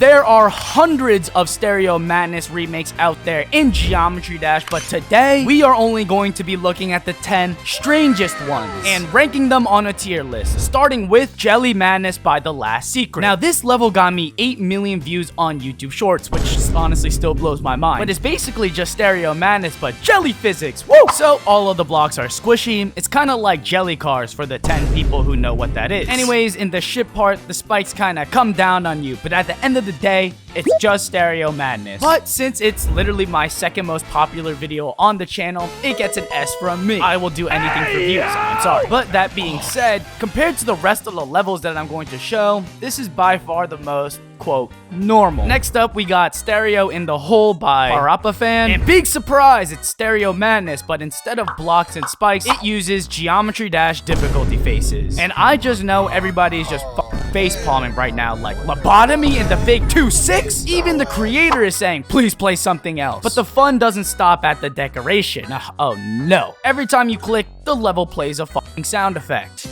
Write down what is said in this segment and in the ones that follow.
There are hundreds of Stereo Madness remakes out there in Geometry Dash, but today we are only going to be looking at the 10 strangest ones and ranking them on a tier list, starting with Jelly Madness by The Last Secret. Now, this level got me 8 million views on YouTube Shorts, which honestly still blows my mind, but it's basically just Stereo Madness, but jelly physics. Woo! So all of the blocks are squishy. It's kind of like jelly cars for the 10 people who know what that is. Anyways, in the ship part, the spikes kind of come down on you, but at the end of the day, it's just Stereo Madness. But since it's literally my second most popular video on the channel, it gets an S from me. I will do anything for views, I'm sorry. But that being said, compared to the rest of the levels that I'm going to show, this is by far the most, quote, normal. Next up, we got Stereo in the Hole by Parappa Fan. And big surprise, it's Stereo Madness, but instead of blocks and spikes, it uses Geometry Dash difficulty faces. And I just know everybody's just face palming right now, like lobotomy and the fake 2-6? Even the creator is saying, please play something else. But the fun doesn't stop at the decoration. Oh no. Every time you click, the level plays a fucking sound effect.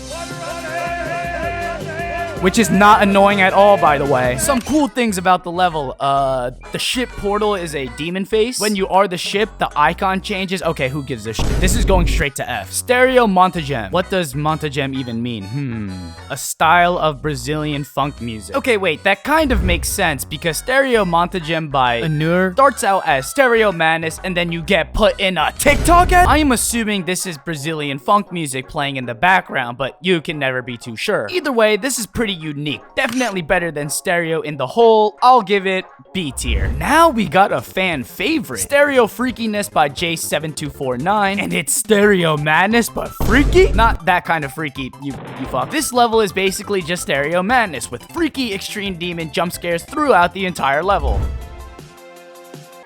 Which is not annoying at all, by the way. Some cool things about the level. The ship portal is a demon face. When you are the ship, the icon changes. Okay, who gives a shit? This is going straight to F. Stereo Montto. What does Montto even mean? A style of Brazilian funk music. Okay, wait, that kind of makes sense because Stereo Montto by Anur starts out as Stereo Madness and then you get put in a TikTok ad? I am assuming this is Brazilian funk music playing in the background, but you can never be too sure. Either way, this is pretty unique. Definitely better than Stereo in the Hole. I'll give it B tier. Now we got a fan favorite. Stereo Freakiness by J7249. And it's Stereo Madness, but freaky? Not that kind of freaky, you fuck. This level is basically just Stereo Madness with freaky extreme demon jump scares throughout the entire level.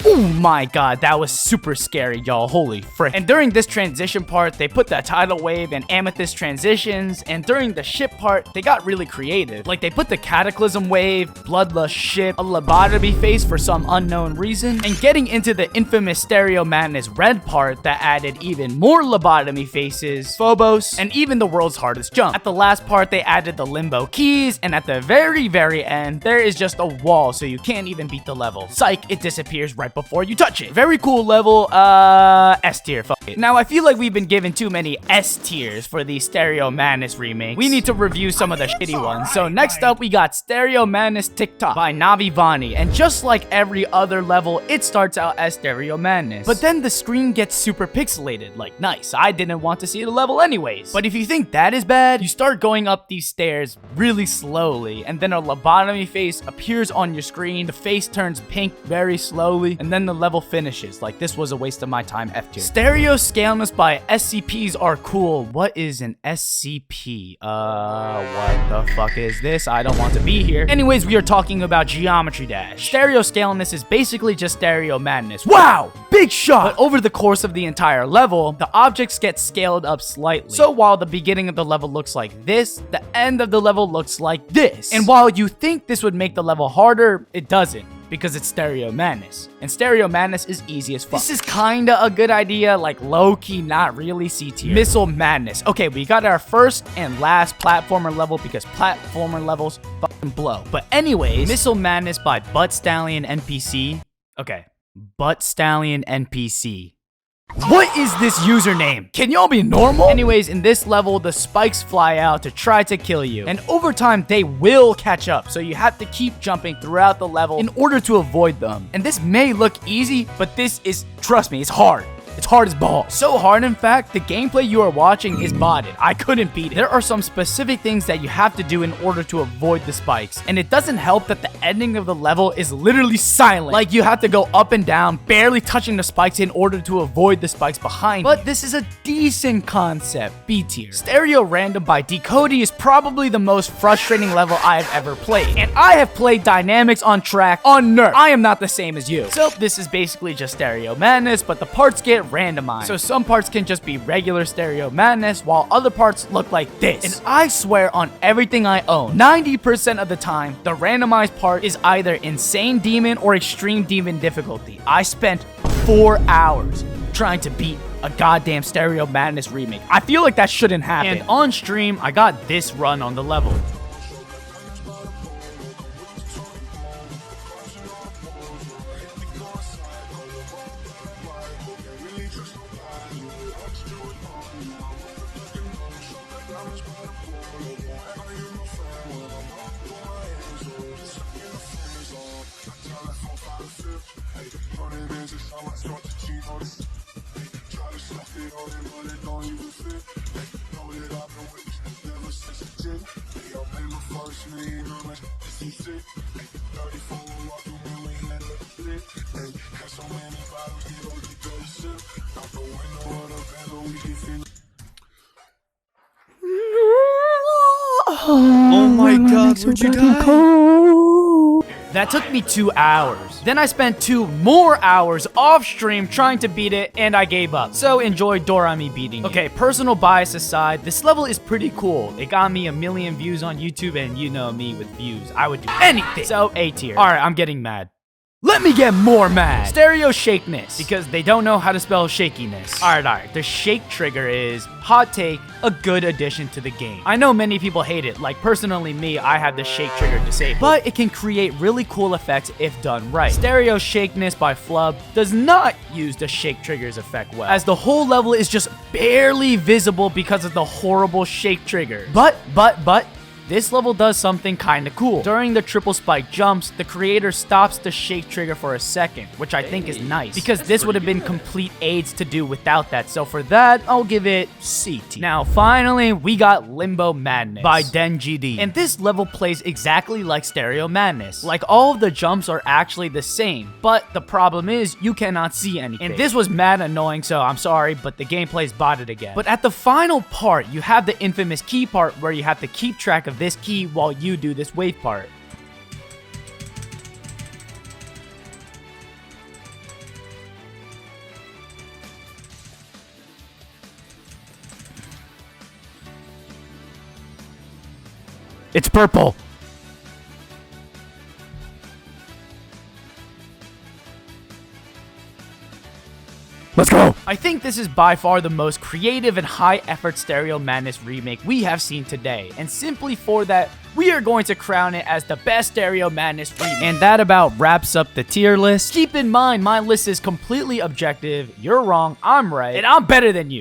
Oh my god, that was super scary, y'all. Holy frick. And during this transition part, they put that tidal wave and amethyst transitions, and during the ship part, they got really creative. Like, they put the cataclysm wave, bloodlust ship, a lobotomy face for some unknown reason, and getting into the infamous Stereo Madness red part that added even more lobotomy faces, Phobos, and even the world's hardest jump. At the last part, they added the Limbo keys, and at the very end, there is just a wall, so you can't even beat the level. Psych, it disappears right before you touch it. Very cool level. S tier. Fuck it. Now, I feel like we've been given too many S tiers for the Stereo Madness remakes. We need to review some of the shitty ones. So next up, we got Stereo Madness Tik Tok by Navi Vani. And just like every other level, it starts out as Stereo Madness. But then the screen gets super pixelated. Like, nice. I didn't want to see the level anyways. But if you think that is bad, you start going up these stairs really slowly. And then a lobotomy face appears on your screen. The face turns pink very slowly. And then the level finishes. Like, this was a waste of my time. F tier. Stereoscalenness by SCPs are cool. What is an SCP? What the fuck is this? I don't want to be here. Anyways, we are talking about Geometry Dash. Stereoscalenness is basically just Stereo Madness. Wow! Big shot! But over the course of the entire level, the objects get scaled up slightly. So while the beginning of the level looks like this, the end of the level looks like this. And while you think this would make the level harder, it doesn't, because it's Stereo Madness. And Stereo Madness is easy as fuck. This is kinda a good idea, like low-key, not really C tier. Missile Madness. Okay, we got our first and last platformer level because platformer levels fucking blow. But anyways, Missile Madness by Butt Stallion NPC. Okay, Butt Stallion NPC. What is this username? Can y'all be normal? Anyways, in this level, the spikes fly out to try to kill you. And over time, they will catch up. So you have to keep jumping throughout the level in order to avoid them. And this may look easy, but this is, trust me, it's hard. It's hard as balls. So hard, in fact, the gameplay you are watching is botted. I couldn't beat it. There are some specific things that you have to do in order to avoid the spikes. And it doesn't help that the ending of the level is literally silent. Like, you have to go up and down, barely touching the spikes in order to avoid the spikes behind. But this is a decent concept. B tier. Stereo Random by Decody is probably the most frustrating level I have ever played. And I have played Dynamics on track on Nerf. I am not the same as you. So this is basically just Stereo Madness, but the parts get randomized. So some parts can just be regular Stereo Madness, while other parts look like this. And I swear on everything I own, 90% of the time, the randomized part is either Insane Demon or Extreme Demon difficulty. I spent 4 hours trying to beat a goddamn Stereo Madness remake. I feel like that shouldn't happen. And on stream, I got this run on the level. Oh my god, where'd you die? That took me 2 hours. Then I spent 2 more hours off stream trying to beat it, and I gave up. So enjoy Dorami beating it. Okay, personal bias aside, this level is pretty cool. It got me 1 million views on YouTube, and you know me with views. I would do anything. So A tier. Alright, I'm getting mad. Let me get more mad. Stereoscalenness, because they don't know how to spell shakiness. Alright. The shake trigger is, hot take, a good addition to the game. I know many people hate it. Like, personally me, I have the shake trigger disabled. But it can create really cool effects if done right. Stereoscalenness by Flub does not use the shake trigger's effect well, as the whole level is just barely visible because of the horrible shake trigger. But, this level does something kinda cool. During the triple spike jumps, the creator stops the shake trigger for a second, which I think is nice, because this would have been complete AIDS to do without that. So for that, I'll give it C tier. Now finally, we got Limbo Madness by DenGD. And this level plays exactly like Stereo Madness. Like, all of the jumps are actually the same, but the problem is you cannot see anything. And this was mad annoying, so I'm sorry, but the gameplay's botted again. But at the final part, you have the infamous key part where you have to keep track of this key while you do this wave part. It's purple. Let's go! I think this is by far the most creative and high-effort Stereo Madness remake we have seen today, and simply for that, we are going to crown it as the best Stereo Madness remake. And that about wraps up the tier list. Keep in mind, my list is completely objective, you're wrong, I'm right, and I'm better than you.